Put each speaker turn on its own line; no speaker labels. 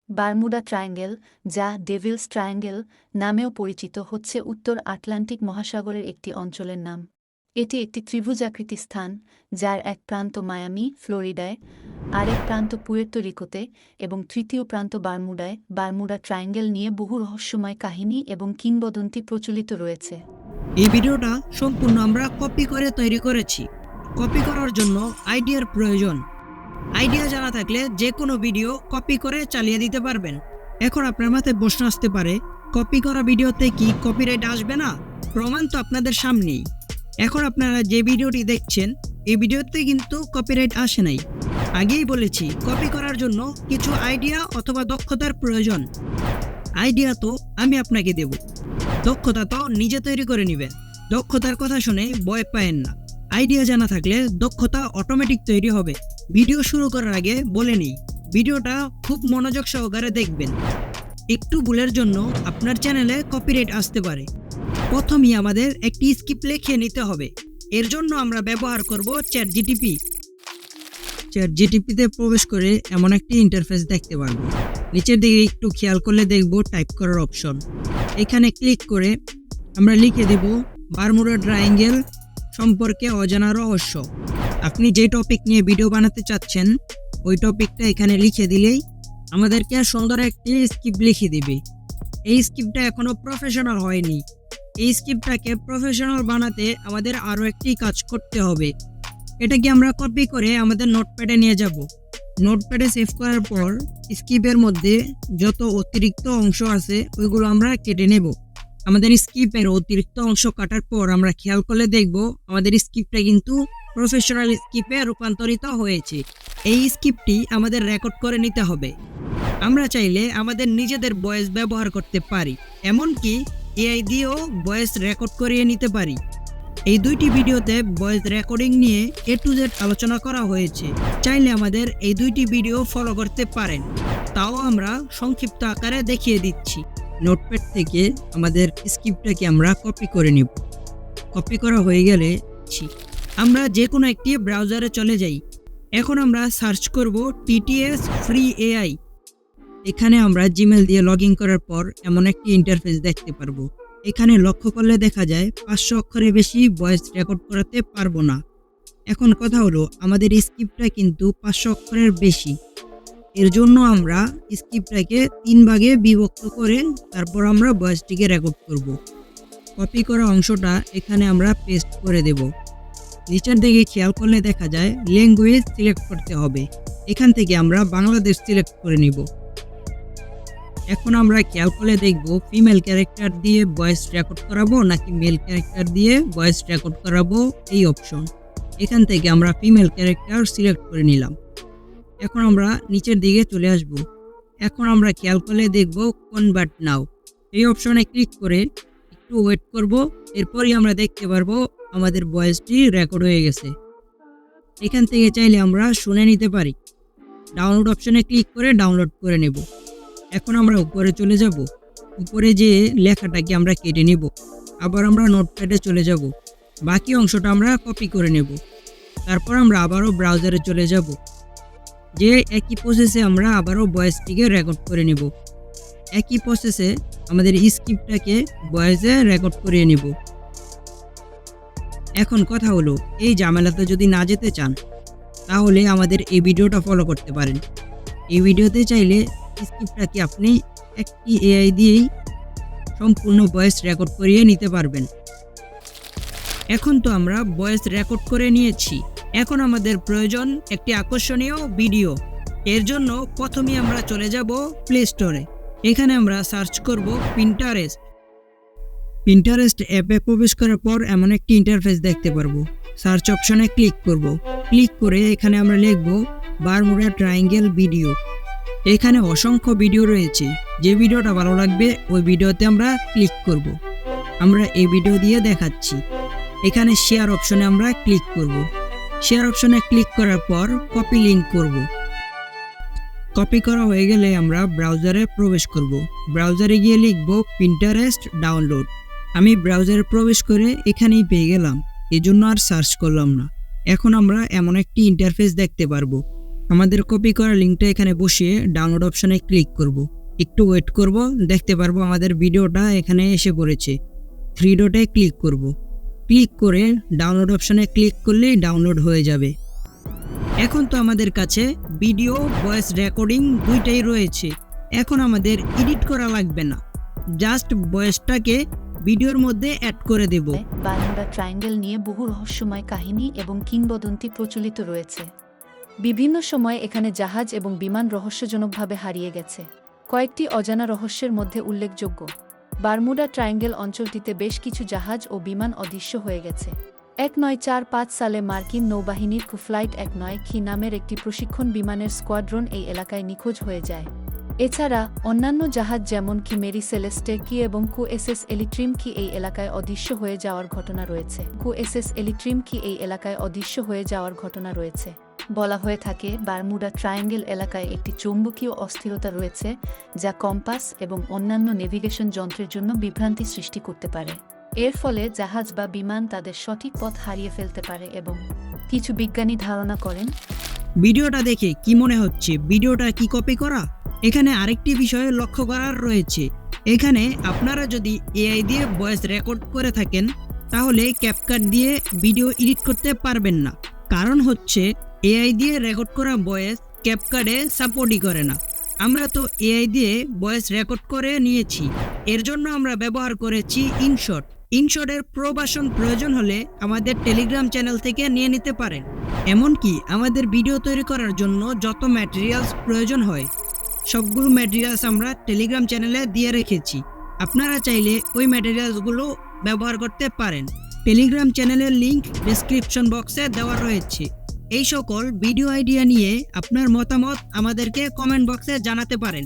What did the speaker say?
Bermuda triangle, যা Devil's triangle নামেও পরিচিত, হচ্ছে উত্তর আটলান্টিক মহাসাগরের একটি অঞ্চলের নাম। এটি একটি ত্রিভুজাকৃতি স্থান, যার এক প্রান্ত মায়ামি, ফ্লোরিডায়, আরেক প্রান্ত পুয়ের্তো রিকোতে এবং তৃতীয় প্রান্ত বারমুডায়। বারমুডা ট্রায়াঙ্গেল নিয়ে বহু রহস্যময় কাহিনী এবং কিংবদন্তি প্রচলিত রয়েছে।
এই ভিডিওটা সম্পূর্ণ আমরা কপি করে তৈরি করেছি। কপি করার জন্য আইডিয়ার প্রয়োজন। আইডিয়া জানা থাকলে যে কোনো ভিডিও কপি করে চালিয়ে দিতে পারবেন। এখন আপনার মাথায় প্রশ্ন আসতে পারে, কপি করা ভিডিওতে কি কপিরাইট আসবে না? প্রমাণ তো আপনাদের সামনেই। এখন আপনারা যে ভিডিওটি দেখছেন, এই ভিডিওতে কিন্তু কপিরাইট আসে নাই। আগেই বলেছি, কপি করার জন্য কিছু আইডিয়া অথবা দক্ষতার প্রয়োজন। আইডিয়া তো আমি আপনাকে দেব, দক্ষতা তো নিজে তৈরি করে নেবেন। দক্ষতার কথা শুনে ভয় পায়েন না। আইডিয়া জানা থাকলে দক্ষতা অটোমেটিক তৈরি হবে। ভিডিও শুরু করার আগে বলে নিই, ভিডিওটা খুব মনোযোগ সহকারে দেখবেন। একটু ভুলের জন্য আপনার চ্যানেলে কপিরাইট আসতে পারে। প্রথমেই আমাদের একটি স্ক্রিপ্ট লিখে নিতে হবে। এর জন্য আমরা ব্যবহার করব চ্যাটজিটিপি। চ্যাটজিটিপিতে প্রবেশ করে এমন একটি ইন্টারফেস দেখতে পারবো। নিচের দিকে একটু খেয়াল করলে দেখব টাইপ করার অপশন। এখানে ক্লিক করে আমরা লিখে দেব বারমুডা ট্রায়াঙ্গেল সম্পর্কে অজানা রহস্য। আপনি যে টপিক নিয়ে ভিডিও বানাতে চাচ্ছেন, ওই টপিকটা এখানে লিখে দিলেই আমাদেরকে সুন্দর একটি স্ক্রিপ্ট লিখে দিবে। এই স্ক্রিপ্টটা এখনো প্রফেশনাল হয়নি। এই স্ক্রিপ্টটাকে প্রফেশনাল বানাতে আমাদের আরও একটি কাজ করতে হবে। এটাকে আমরা কপি করে আমাদের নোটপ্যাডে নিয়ে যাব। নোটপ্যাডে সেভ করার পর স্ক্রিপ্টের মধ্যে যত অতিরিক্ত অংশ আছে ওইগুলো আমরা কেটে নেব। আমাদের স্ক্রিপ্টের অতিরিক্ত অংশ কাটার পর আমরা খেয়াল করলে দেখব আমাদের স্ক্রিপ্টটা কিন্তু প্রফেশনাল স্ক্রিপ্টে রূপান্তরিত হয়েছে। এই স্ক্রিপ্টটি আমাদের রেকর্ড করে নিতে হবে। আমরা চাইলে আমাদের নিজেদের ভয়েস ব্যবহার করতে পারি, এমনকি এআই দিয়েও ভয়েস রেকর্ড করিয়ে নিতে পারি। এই দুইটি ভিডিওতে ভয়েস রেকর্ডিং নিয়ে A to Z আলোচনা করা হয়েছে। চাইলে আমাদের এই দুইটি ভিডিও ফলো করতে পারেন। তাও আমরা সংক্ষিপ্ত আকারে দেখিয়ে দিচ্ছি। নোটপ্যাড থেকে আমাদের স্ক্রিপ্টটাকে আমরা কপি করে নিব। কপি করা হয়ে গেলে আমরা যে কোনো একটি ব্রাউজারে চলে যাই। এখন আমরা সার্চ করব TTS ফ্রি AI। এখানে আমরা জিমেল দিয়ে লগ ইন করার পর এমন একটি ইন্টারফেস দেখতে পারবো। এখানে লক্ষ্য করলে দেখা যায় 500 অক্ষরের বেশি ভয়েস রেকর্ড করাতে পারবো না। এখন কথা হলো, আমাদের স্ক্রিপ্টটা কিন্তু 500 অক্ষরের বেশি। এর জন্য আমরা স্ক্রিপ্টটাকে 3 ভাগে বিভক্ত করে তারপর আমরা ভয়েসটিকে রেকর্ড করব। কপি করা অংশটা এখানে আমরা পেস্ট করে দেব। নিচের দিকে খেয়াল করলে দেখা যায় ল্যাঙ্গুয়েজ সিলেক্ট করতে হবে। এখান থেকে আমরা বাংলাদেশ সিলেক্ট করে নিব। এখন আমরা খেয়াল করলে দেখব ফিমেল ক্যারেক্টার দিয়ে ভয়েস রেকর্ড করাবো নাকি মেল ক্যারেক্টার দিয়ে ভয়েস রেকর্ড করাবো, এই অপশন। এখান থেকে আমরা ফিমেল ক্যারেক্টার সিলেক্ট করে নিলাম। এখন আমরা নিচের দিকে চলে আসব। এখন আমরা খেয়াল করলে দেখব কনভার্ট নাও, এই অপশনে ক্লিক করে একটু ওয়েট করব। এরপরই আমরা দেখতে পারবো আমাদের ভয়েসটি রেকর্ড হয়ে গেছে। এখান থেকে চাইলে আমরা শুনে নিতে পারি। ডাউনলোড অপশনে ক্লিক করে ডাউনলোড করে নেব। এখন আমরা উপরে চলে যাব। উপরে যে লেখাটাকে আমরা কেটে নেব। আবার আমরা নোটপ্যাডে চলে যাব। বাকি অংশটা আমরা কপি করে নেব। তারপর আমরা আবারও ব্রাউজারে চলে যাব। যে একই প্রসেসে আমরা আবারও ভয়েসটিকে রেকর্ড করে নেব। একই প্রসেসে আমাদের স্ক্রিপ্টটাকে ভয়েসে রেকর্ড করিয়ে নেব। এখন কথা হলো, এই ঝামেলাতে যদি না যেতে চান তাহলে আমাদের এই ভিডিওটা ফলো করতে পারেন। এই ভিডিওতে চাইলে স্ক্রিপ্টটাকে আপনি একটি এআই দিয়েই সম্পূর্ণ ভয়েস রেকর্ড করিয়ে নিতে পারবেন। এখন তো আমরা ভয়েস রেকর্ড করে নিয়েছি। এখন আমাদের প্রয়োজন একটি আকর্ষণীয় ভিডিও। এর জন্য প্রথমেই আমরা চলে যাব প্লে স্টোরে। এখানে আমরা সার্চ করব পিন্টারেস্ট। পিন্টারেস্ট অ্যাপে প্রবেশ করার পর এমন একটি ইন্টারফেস দেখতে পারবো। সার্চ অপশনে ক্লিক করব। ক্লিক করে এখানে আমরা লিখব বারমুডা ট্রায়াঙ্গেল ভিডিও। এখানে অসংখ্য ভিডিও রয়েছে। যে ভিডিওটা ভালো লাগবে ওই ভিডিওতে আমরা ক্লিক করব। আমরা এই ভিডিও দিয়ে দেখাচ্ছি। এখানে শেয়ার অপশনে আমরা ক্লিক করব। শেয়ার অপশনে ক্লিক করার পর কপি লিংক করব। কপি করা হয়ে গেলে আমরা ব্রাউজারে প্রবেশ করব। ব্রাউজারে গিয়ে লিখব পিন্টারেস্ট ডাউনলোড। আমি ব্রাউজারে প্রবেশ করে এখানেই পেয়ে গেলাম, এজন্য আর সার্চ করলাম না। এখন আমরা এমন একটি ইন্টারফেস দেখতে পারবো। আমাদের কপি করা লিঙ্কটা এখানে বসিয়ে ডাউনলোড অপশনে ক্লিক করব। একটু ওয়েট করব, দেখতে পারবো আমাদের ভিডিওটা এখানে এসে পড়েছে। 3 ডটে ক্লিক করব। ক্লিক করে ডাউনলোড অপশনে ক্লিক করলেই ডাউনলোড হয়ে যাবে। এখন তো আমাদের কাছে ভিডিও, ভয়েস রেকর্ডিং দুইটাই রয়েছে। এখন আমাদের এডিট করা লাগবে না, জাস্ট ভয়েসটাকে ভিডিওর মধ্যে অ্যাড করে দেব।
বারমুডা ট্রায়াঙ্গেল নিয়ে বহু রহস্যময় কাহিনী এবং কিংবদন্তি প্রচলিত রয়েছে। বিভিন্ন সময়ে এখানে জাহাজ এবং বিমান রহস্যজনকভাবে হারিয়ে গেছে। কয়েকটি অজানা রহস্যের মধ্যে উল্লেখযোগ্য: বারমুডা ট্রায়াঙ্গেল অঞ্চলটিতে বেশ কিছু জাহাজ ও বিমান অদৃশ্য হয়ে গেছে। 1945 সালে মার্কিন নৌবাহিনীর ফ্লাইট 19 নামের একটি প্রশিক্ষণ বিমানের স্কোয়াড্রন এই এলাকায় নিখোঁজ হয়ে যায়। এছাড়া অন্যান্য জাহাজ যেমন মেরি সেলেস্টে এবং এসএস এলিট্রিম এই এলাকায় অদৃশ্য হয়ে যাওয়ার ঘটনা রয়েছে। এসএস এলিট্রিম এই এলাকায় অদৃশ্য হয়ে যাওয়ার ঘটনা রয়েছে। বলা হয়ে থাকে বারমুডা ট্রায়াঙ্গেল এলাকায় একটি চৌম্বকীয় অস্থিরতা রয়েছে যা কম্পাস এবং অন্যান্য নেভিগেশন যন্ত্রের জন্য বিভ্রান্তি সৃষ্টি করতে পারে। এর ফলে জাহাজ বা বিমান তাদের সঠিক পথ হারিয়ে ফেলতে পারে এবং কিছু বিজ্ঞানী ধারণা করেন।
ভিডিওটা দেখে কি মনে হচ্ছে ভিডিওটা কি কপি করা? এখানে আরেকটি বিষয় লক্ষ্য করার রয়েছে। এখানে আপনারা যদি এআই দিয়ে ভয়েস রেকর্ড করে থাকেন তাহলে ক্যাপকাট দিয়ে ভিডিও এডিট করতে পারবেন না। কারণ হচ্ছে এআই দিয়ে রেকর্ড করা ভয়েস ক্যাপকাটে সাপোর্টই করে না। আমরা তো এআই দিয়ে ভয়েস রেকর্ড করে নিয়েছি, এর জন্য আমরা ব্যবহার করেছি ইনশট। ইনশটের প্রো ভার্সন প্রয়োজন হলে আমাদের টেলিগ্রাম চ্যানেল থেকে নিয়ে নিতে পারেন। এমনকি আমাদের ভিডিও তৈরি করার জন্য যত ম্যাটেরিয়ালস প্রয়োজন হয় সবগুলো ম্যাটেরিয়ালস আমরা টেলিগ্রাম চ্যানেলে দিয়ে রেখেছি। আপনারা চাইলে ওই ম্যাটেরিয়ালসগুলো ব্যবহার করতে পারেন। টেলিগ্রাম চ্যানেলের লিংক ডেসক্রিপশন বক্সে দেওয়া রয়েছে। এই সকল ভিডিও আইডিয়া নিয়ে আপনার মতামত আমাদেরকে কমেন্ট বক্সে জানাতে পারেন।